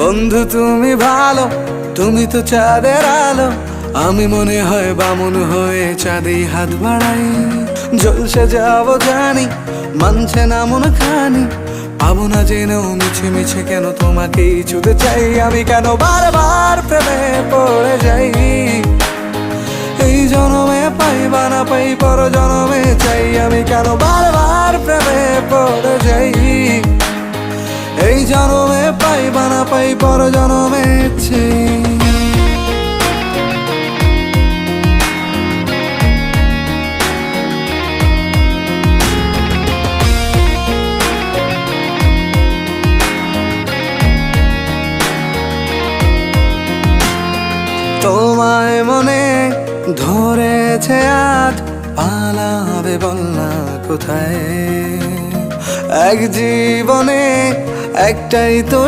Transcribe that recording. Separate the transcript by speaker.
Speaker 1: বন্ধু তুমি ভালো, তুমি তো চাঁদের আলো, আমি মনে হয় বামুন হয়ে চাঁদে হাত বাড়াই। জলসে যাবো জানি, মানছে না মন খানি, পাবো না জেনেও মিছে মিছে কেন তোমাকেই ছুঁতে চাই। আমি কেন বারবার প্রেমে পড়ে যাই, এই জনমে পাই বা না পাই পর জনমে চাই। আমি কেন বারবার প্রেমে পড়ে যাই, এই জনমে পাই বা না পাই পর জনমে চাই। তোমায় মনে ধরেছে আজ, পালাবে বল না কোথায়। এক জীবনে একটাই তো